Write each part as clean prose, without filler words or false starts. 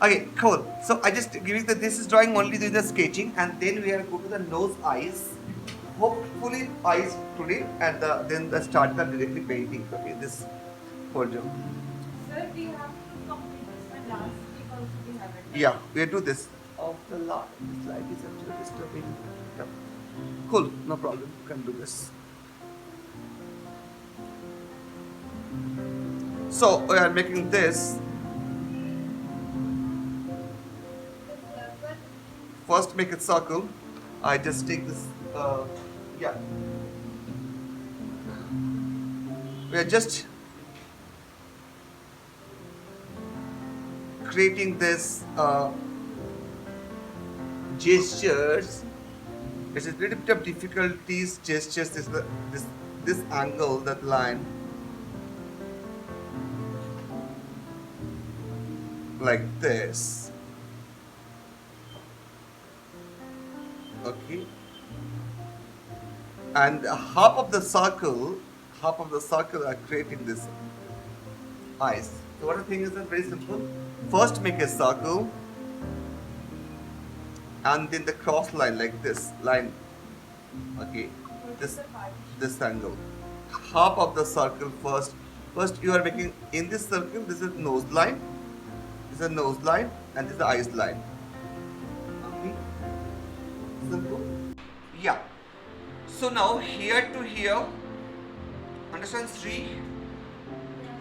Okay, cool. So I just giving the this is drawing only doing the sketching, and then we are go to the nose eyes. Hopefully eyes today, and then the start the directly painting. Okay, this folder. Sir, we have to complete this one last week also we haven't done Yeah, it. we do this. Of the lot, this light is actually disturbing. Yep. Cool, no problem. You can do this. So we are making this. First, make a circle. I just take this. Yeah, we are just creating this gestures. It's a little bit of difficulties. Gestures. This angle, that line, like this. Okay, and half of the circle are creating this eyes. So what the thing is that very simple. First, make a circle, and then the cross line like this line. Okay, What is this the partition? this angle. Half of the circle first. First, you are making in this circle. This is nose line. This is a nose line, and this is the eyes line. Okay, simple. Yeah. So now here to here, understand Sri?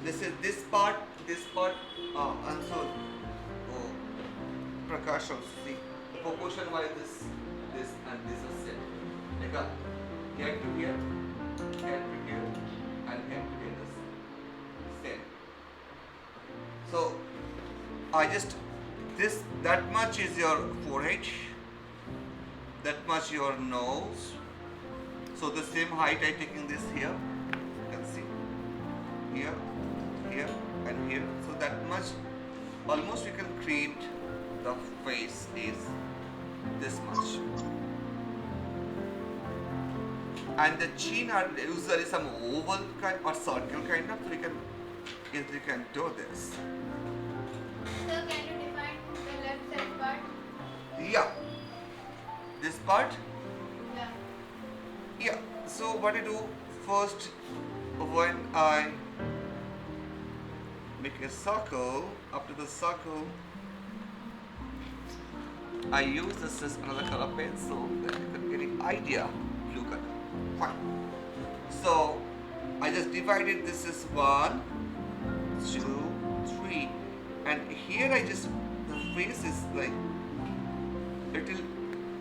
This is this part, and so oh, Prakash also see the proportion why this and this is set. Like here to here, here to here, and here to here is same. So I just this that much is your forehead, that much your nose. So the same height I taking this here. You can see here, here, and here. So that much almost we can create the face is this much. And the chin are usually some oval kind or circle kind of, so we can easily can do this. Sir, can you define the left side part? Yeah, this part. Yeah. Yeah. So what I do first when I make a circle, after the circle I use this as another color pencil that you can get an idea. Blue color. Fine. So I just divided this as 1, 2, 3, and here I just the face is like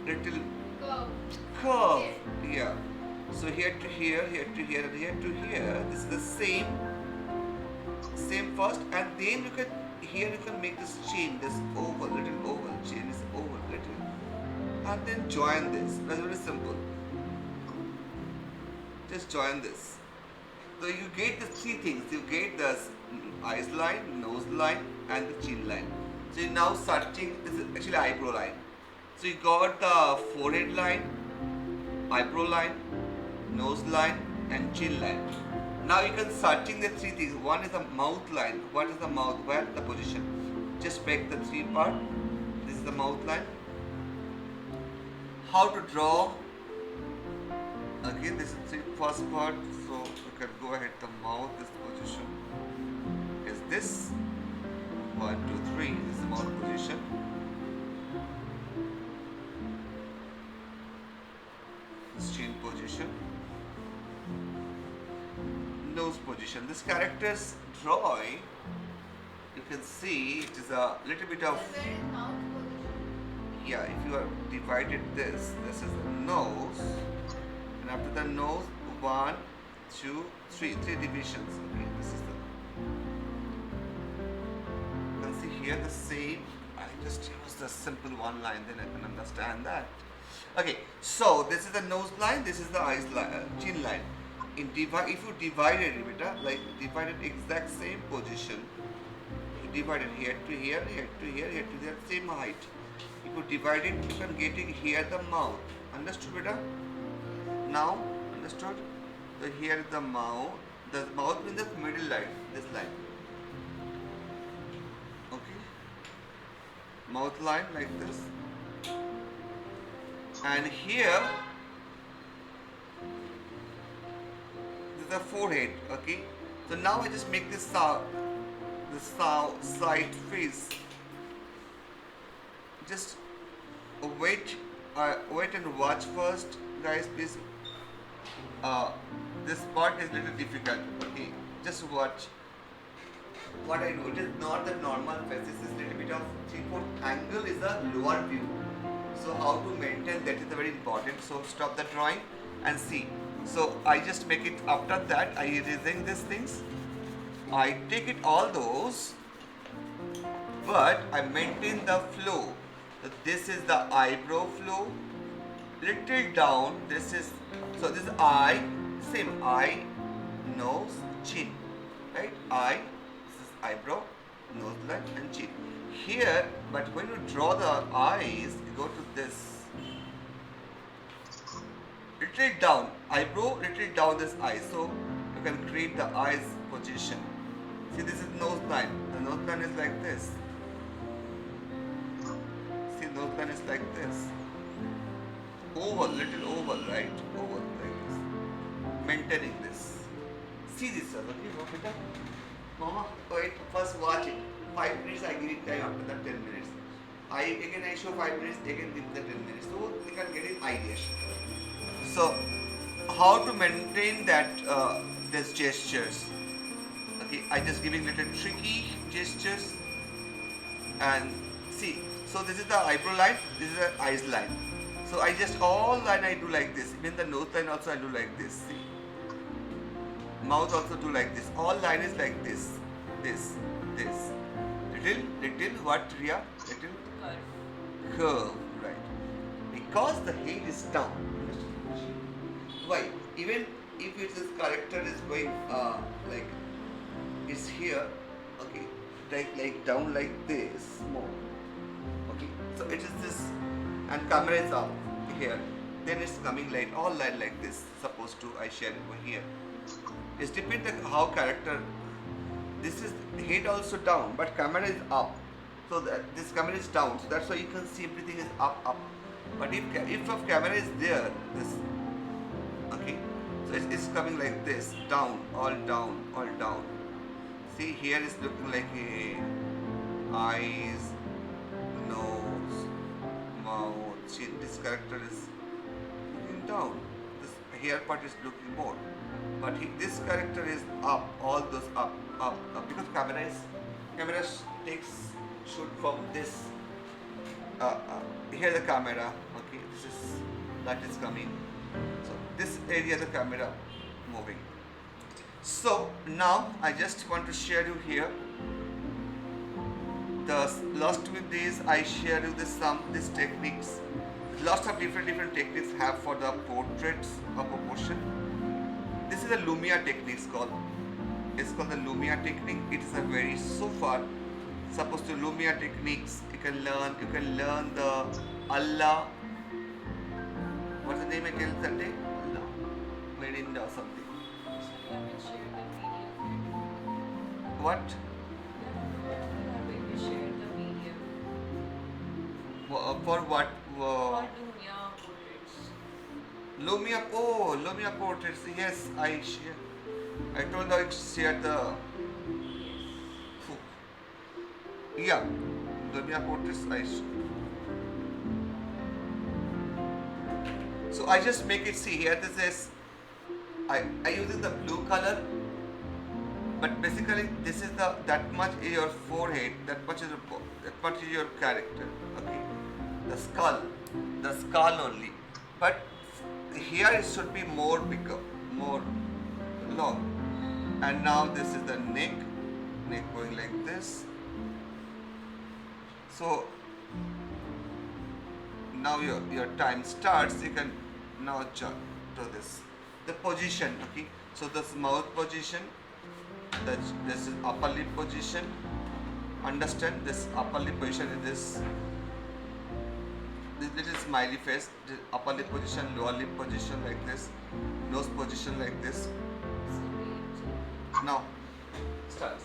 little Go. curve. Yes. Yeah. So here to here, here to here, and here to here. This is the same first, and then you can here you can make this chain, this oval, little oval chain, is oval little, and then join this. That's very simple. Just join this. So you get the three things. You get the eyes line, nose line, and the chin line. So you now searching. This is actually eyebrow line. So you got the forehead line, eyebrow line, nose line, and chin line. Now you can searching the three things. One is the mouth line. What is the mouth? Where the position? Just make the three part. This is the mouth line. How to draw? Again, this is the first part. So you can go ahead. The mouth, this position is this. 1, 2, 3. This is the mouth position. This chin position. Nose position. This character's drawing, you can see it is a little bit Sir, of, where is mouth position? yeah, if you have divided this is the nose, and after the nose, 1, 2, 3, three divisions. Okay, this is the, you can see here the same. I just use the simple one line, then I can understand that. Okay, so this is the nose line, this is the eyes line, chin line. If you divided it, like divided exact same position, you divided here to here, here to here, here to here, same height. If you divide it, you can get it here the mouth. Understood, beta? Now, understood? So here is the mouth. The mouth means the middle line, this line. Okay. mouth line like this, and here this is the forehead. Okay, so now I just make this side face. Just wait, wait and watch first, guys. Please. Uh, this part is little difficult. Okay, just watch. What I do, it is not the normal face. This is little bit of 3/4 angle is the lower view. So how to maintain that is very important. So stop the drawing and see. So I just make it after that. I erasing these things. I take it all those, but I maintain the flow. So this is the eyebrow flow. Little down. This is so this is eye. Same eye, nose, chin. Right? Eye. This is eyebrow, nose line, and chin. Here, but when you draw the eyes, you go to this. Little down, eyebrow, little down this eye. So you can create the eyes position. See, this is nose line. The nose line is like this. See, nose line is like this. Oval, little oval, right? Oval, like this. Maintaining this. See this, sir. Okay, no, beta. Mama, wait, first watch it. 5 minutes I give it time after that 10 minutes. I show 5 minutes, again give the 10 minutes. So you can get an idea. So how to maintain that these gestures? Okay, I just giving little tricky gestures and see. So this is the eyebrow line, this is the eyes line. So I just all line I do like this. Even the nose line also I do like this. See. Mouth also do like this. All line is like this. This. Little what, Riya? Little curve. Right. Because the head is down. Why? Even if its character is going like it's here, okay, like down like this more. Okay. So it is this, and camera is up here. Then it's coming like all line like this. Supposed to I share it over here. It depends on how character. This is head also down, but camera is up. So that this camera is down. So that's why you can see everything is up. But if of camera is there, this okay. So it's coming like this, down, all down. See here is looking like a eyes, nose, mouth, chin. This character is looking down. This here part is looking more. But this character is up, all those up. Because camera takes shoot from this. Here the camera, okay, that is coming. So this area the camera moving. So now I just want to share you here. The last few days I share you these techniques. Lots of different techniques have for the portraits of proportion. This is a Lumia technique called. It's called the Lumia technique. It is a very so far supposed to Lumia techniques. You can learn the Allah. What's the name again? Sunday? Allah. Made in or something. So you haven't shared the video. What? You shared the video. For what? For Lumia portraits. Lumia portraits. Yes, I share. I told her I shared the. Yeah, Lumia portraits. So I just make it see here. This is I using the blue color, but basically this is that much is your forehead, that much is your character. Okay, the skull only. But here it should be more bigger, more long. And now this is the neck going like this. So now your time starts. You can now do this. The position, okay. So this mouth position. This is upper lip position. Understand this upper lip position is this little smiley face. This upper lip position, lower lip position like this. Nose position like this. Now, start.